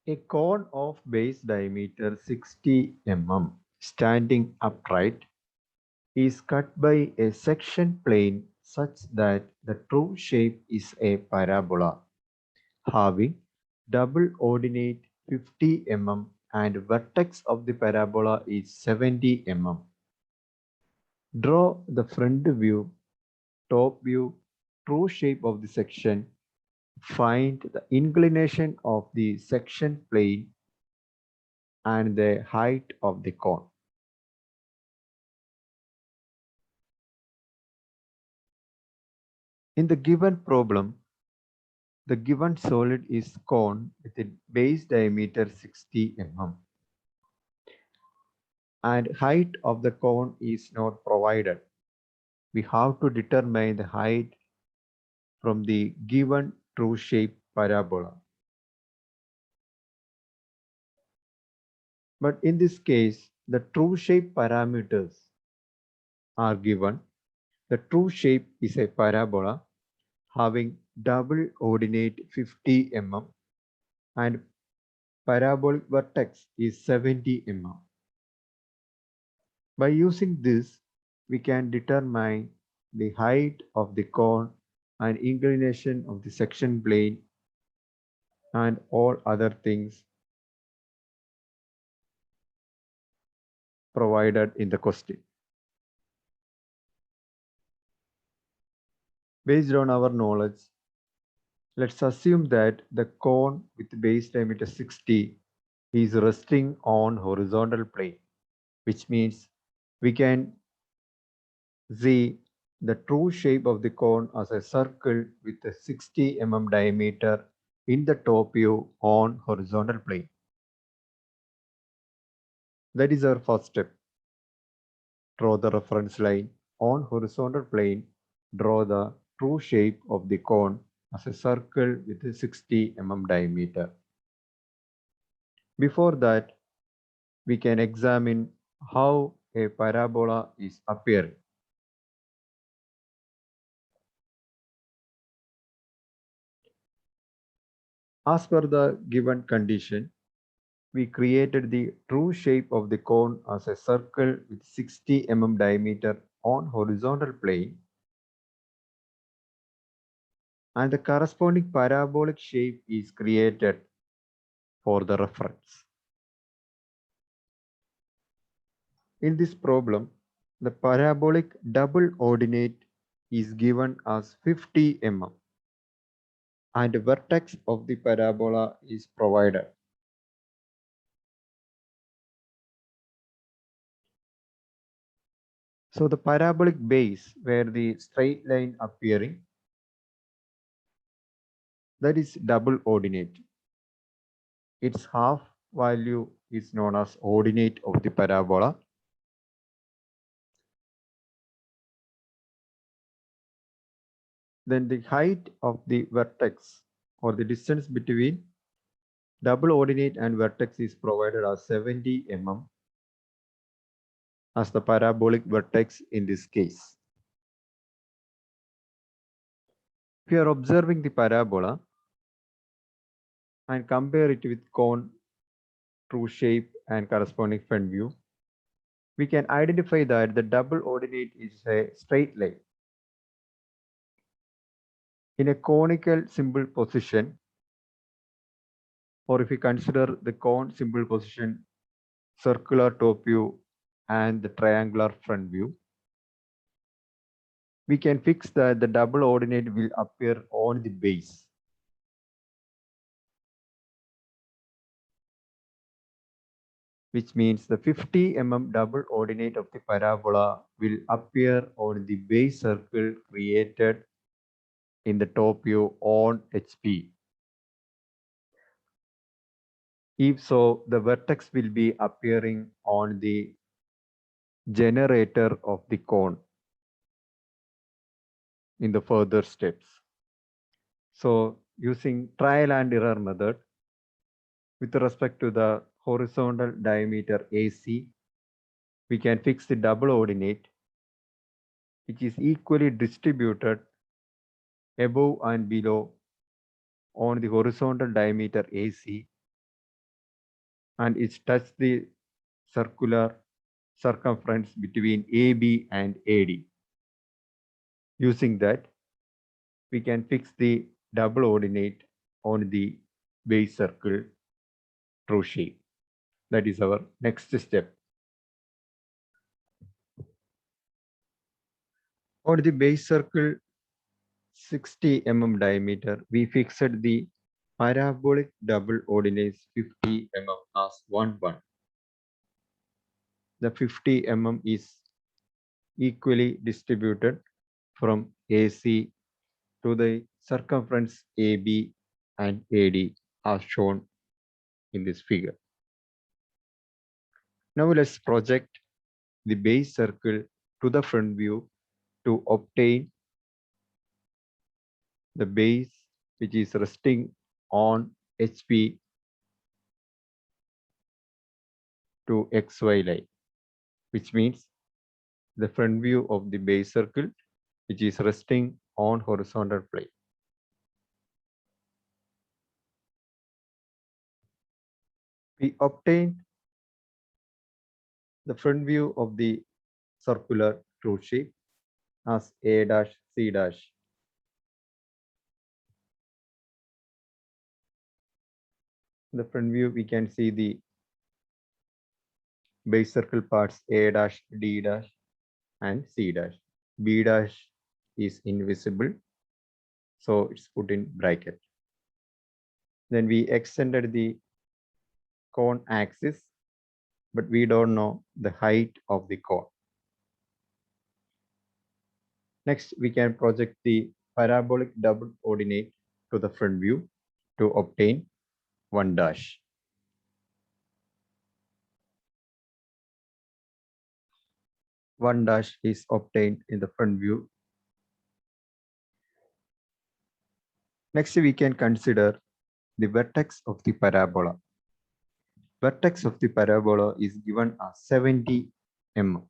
A cone of base diameter 60 mm standing upright is cut by a section plane such that the true shape is a parabola having double ordinate 50 mm and vertex of the parabola is 70 mm. Draw the front view, top view, true shape of the section. Find the inclination of the section plane and the height of the cone. In the given problem, the given solid is cone with a base diameter 60 mm and height of the cone is not provided. We have to determine the height from the given true shape parabola. But in this case, the true shape parameters are given. The true shape is a parabola having double ordinate 50 mm and parabolic vertex is 70 mm. By using this, we can determine the height of the cone and inclination of the section plane and all other things provided in the question. Based on our knowledge, let's assume that the cone with base diameter 60 is resting on horizontal plane, which means we can see the true shape of the cone as a circle with a 60 mm diameter in the top view on horizontal plane. That is our first step. Draw the reference line on horizontal plane. Draw the true shape of the cone as a circle with a 60 mm diameter. Before that, we can examine how a parabola is appearing. As per the given condition, we created the true shape of the cone as a circle with 60 mm diameter on horizontal plane and the corresponding parabolic shape is created for the reference. In this problem, the parabolic double ordinate is given as 50 mm and the vertex of the parabola is provided. So the parabolic base where the straight line appearing, that is double ordinate. Its half value is known as ordinate of the parabola. Then the height of the vertex or the distance between double ordinate and vertex is provided as 70 mm as the parabolic vertex in this case. If you are observing the parabola and compare it with cone, true shape and corresponding front view, we can identify that the double ordinate is a straight line. In a conical symbol position, or if we consider the cone symbol position, circular top view and the triangular front view, we can fix that the double ordinate will appear on the base. Which means the 50 mm double ordinate of the parabola will appear on the base circle created in the top view on HP. If so, the vertex will be appearing on the generator of the cone in the further steps. So using trial and error method with respect to the horizontal diameter AC, we can fix the double ordinate which is equally distributed above and below on the horizontal diameter AC and it touches the circular circumference between AB and AD. Using that, we can fix the double ordinate on the base circle true shape. That is our next step. On the base circle 60 mm diameter, we fixed the parabolic double ordinates 50 mm as 1, 1. The 50 mm is equally distributed from AC to the circumference AB and AD as shown in this figure. Now let's project the base circle to the front view to obtain the base which is resting on HP to XY line, which means the front view of the base circle which is resting on horizontal plane. We obtain the front view of the circular true shape as A dash C dash. In the front view, we can see the base circle parts A dash, D dash, and C dash. B dash is invisible, so it's put in bracket. Then we extended the cone axis, but we don't know the height of the cone. Next, we can project the parabolic double ordinate to the front view to obtain 1 dash. 1 dash is obtained in the front view. Next, we can consider the vertex of the parabola. Vertex of the parabola is given as 70 mm.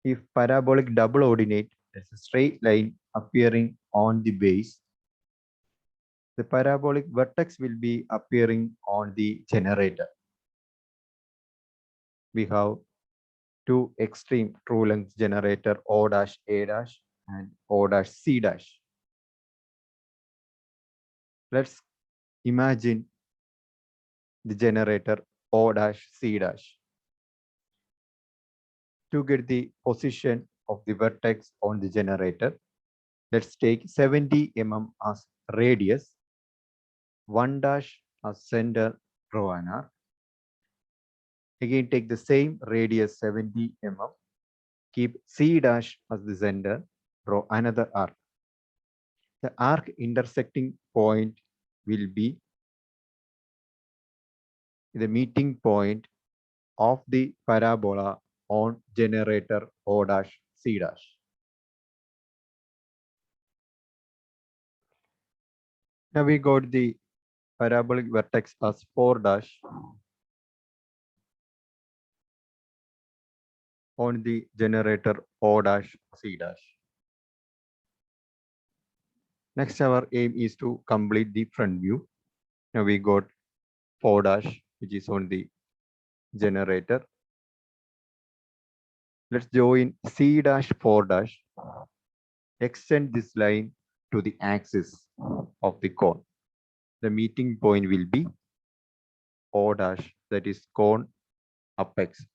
If parabolic double ordinate is a straight line appearing on the base, the parabolic vertex will be appearing on the generator. We have two extreme true length generator O dash A dash and O dash C dash. Let's imagine the generator O dash C dash. To get the position of the vertex on the generator, let's take 70 mm as radius, 1 dash as center, draw an arc. Again, take the same radius 70 mm, keep C dash as the center, draw another arc. The arc intersecting point will be the meeting point of the parabola on generator O dash C dash. Now we got the parabolic vertex as 4 dash on the generator O dash C dash. Next, our aim is to complete the front view. Now we got 4 dash, which is on the generator. Let's join C dash 4 dash. Extend this line to the axis of the cone. The meeting point will be O dash, that is cone apex.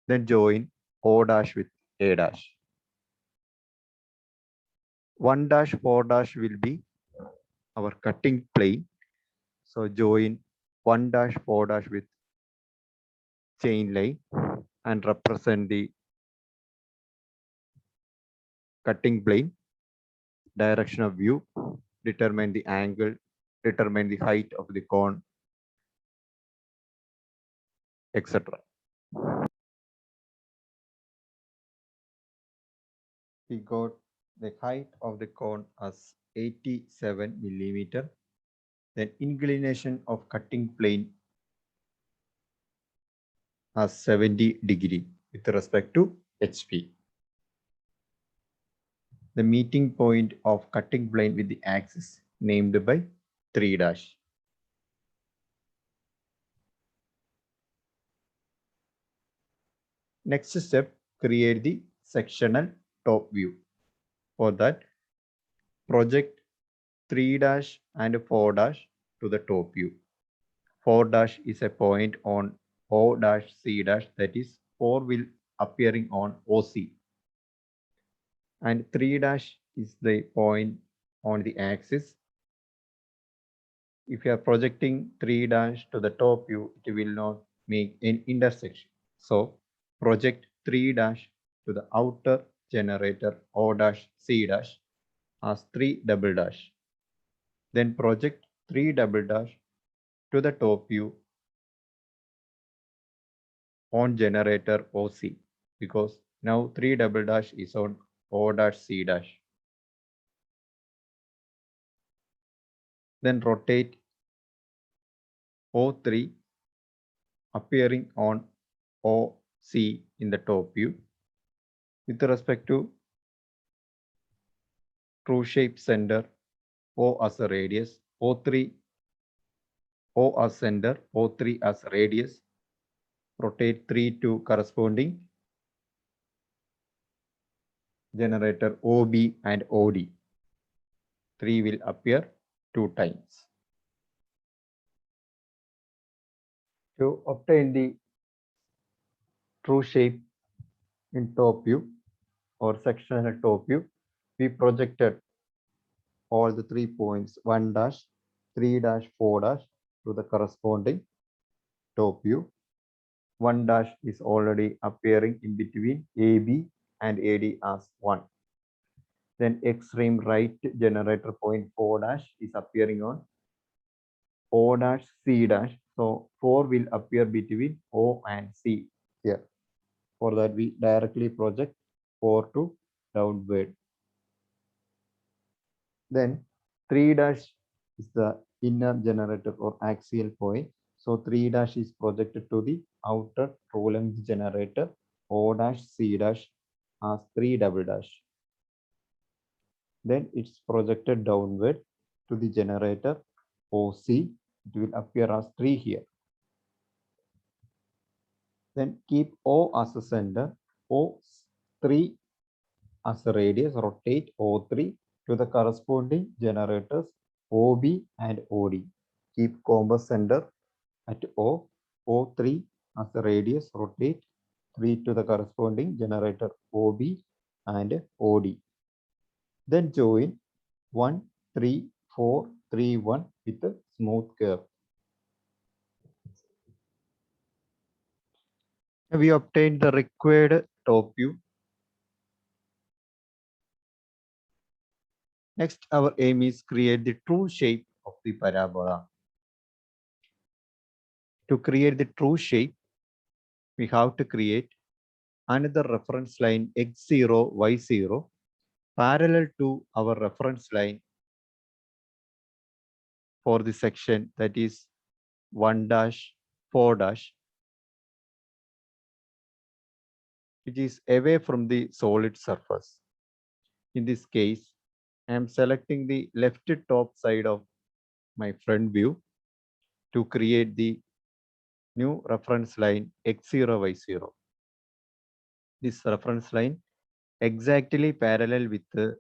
Then join O dash with A dash. 1 dash 4 dash will be our cutting plane. So join 1 dash 4 dash with chain line and represent the cutting plane, direction of view, determine the angle, determine the height of the cone, etc. We got the height of the cone as 87 millimeter. Then inclination of cutting plane as 70 degree with respect to HP. The meeting point of cutting plane with the axis named by 3 dash. Next step, create the sectional top view. For that, project 3 dash and 4 dash to the top view. 4 dash is a point on O dash C dash, that is 4 will appearing on OC, and 3 dash is the point on the axis. If you are projecting 3 dash to the top view, it will not make an intersection. So project 3 dash to the outer generator O dash C dash as 3 double dash. Then project 3 double dash to the top view on generator OC, because now 3 double dash is on O dash C dash. Then rotate O3 appearing on OC in the top view. With respect to true shape center, O as a radius, O3, O as center, O3 as radius, rotate 3 to corresponding generator OB and OD. 3 will appear 2 times. To obtain the true shape in top view or sectional top view, we projected all the 3 points 1 dash, 3 dash, 4 dash to the corresponding top view. 1 dash is already appearing in between AB and AD as 1. Then extreme right generator point 4 dash is appearing on O dash C dash. So 4 will appear between O and C here. For that, we directly project 4 to downward. Then 3 dash is the inner generator or axial point. So 3 dash is projected to the outer true length generator O dash C dash as 3 double dash. Then it's projected downward to the generator OC. It will appear as 3 here. Then keep O as a center, O3 as a radius, rotate O3 to the corresponding generators OB and OD. Keep compass center at O, O3 as a radius, rotate 3 to the corresponding generator OB and OD. Then join 1, 3, 4, 3, 1 with a smooth curve. We obtained the required top view. Next, our aim is create the true shape of the parabola. To create the true shape, we have to create another reference line x0, y0 parallel to our reference line for the section, that is 1 dash 4 dash, which is away from the solid surface. In this case, I am selecting the left top side of my front view to create the new reference line x0, y0. This reference line exactly parallel with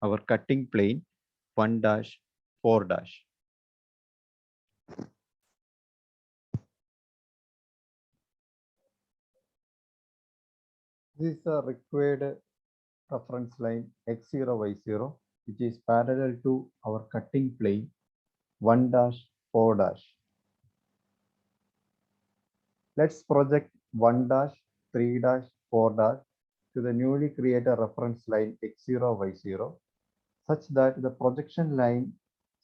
our cutting plane 1 dash 4 dash. This is a required reference line x0, y0, which is parallel to our cutting plane 1 dash 4 dash. Let's project 1 dash 3 dash 4 dash to the newly created reference line x0, y0, such that the projection line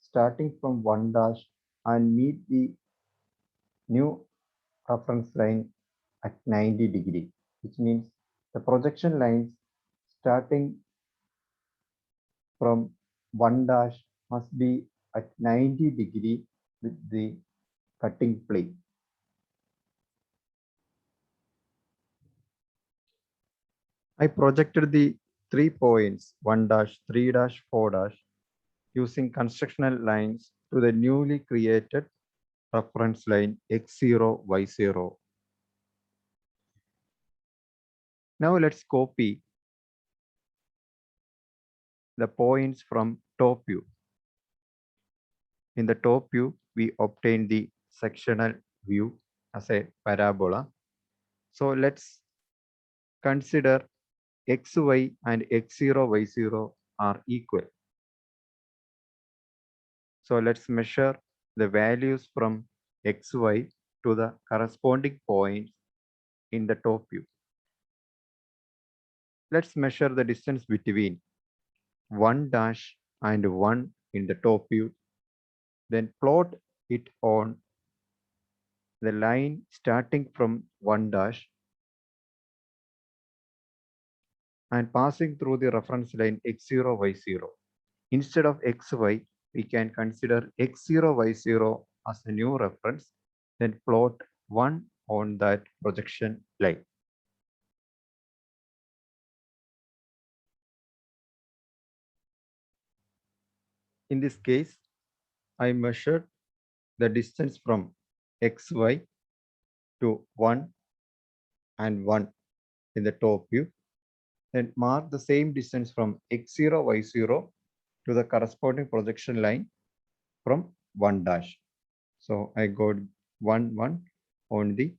starting from 1 dash and meet the new reference line at 90 degree, which means the projection lines starting from 1 dash must be at 90 degree with the cutting plane. I projected the 3 points 1 dash 3 dash 4 dash using constructional lines to the newly created reference line x0, y0. Now let's copy the points from top view. In the top view, we obtain the sectional view as a parabola. So let's consider xy and x0, y0 are equal. So let's measure the values from xy to the corresponding points in the top view. Let's measure the distance between 1 dash and 1 in the top view. Then plot it on the line starting from 1 dash and passing through the reference line x0, y0. Instead of xy, we can consider x0, y0 as a new reference, then plot 1 on that projection line. In this case, I measured the distance from xy to 1 and 1 in the top view, then mark the same distance from x0, y0 to the corresponding projection line from 1 dash. So I got 1, 1 on the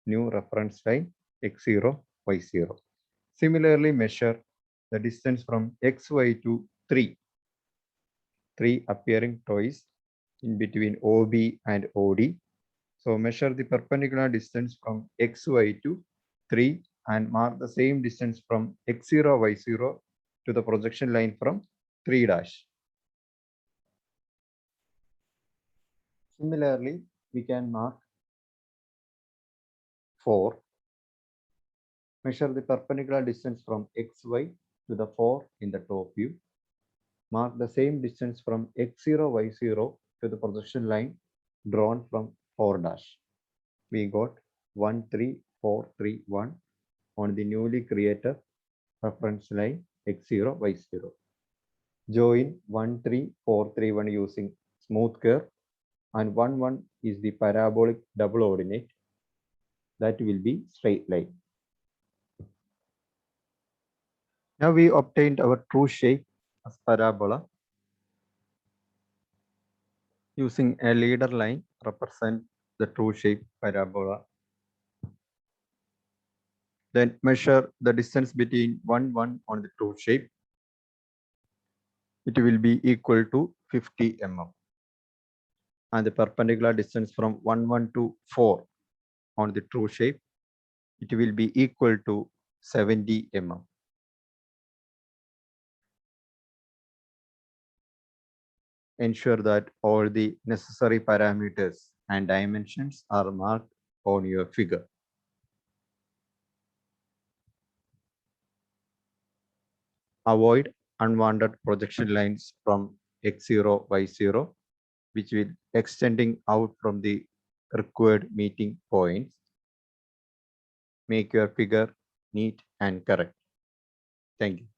new reference line x0, y0. Similarly, measure the distance from xy to 3 appearing twice in between OB and OD. So measure the perpendicular distance from xy to 3 and mark the same distance from x0, y0 to the projection line from 3 dash. Similarly, we can mark 4. Measure the perpendicular distance from xy to the 4 in the top view. Mark the same distance from x0, y0 to the projection line drawn from 4 dash. We got 1, 3, 4, 3, 1 on the newly created reference line x0, y0. Join 1, 3, 4, 3, 1 using smooth curve, and 1, 1 is the parabolic double ordinate. That will be straight line. Now we obtained our true shape as parabola. Using a leader line represent the true shape parabola. Then measure the distance between 1, 1 on the true shape. It will be equal to 50 mm. And the perpendicular distance from 1, 1 to 4 on the true shape, it will be equal to 70 mm. Ensure that all the necessary parameters and dimensions are marked on your figure. Avoid unwanted projection lines from x0, y0, which will extending out from the required meeting points. Make your figure neat and correct. Thank you.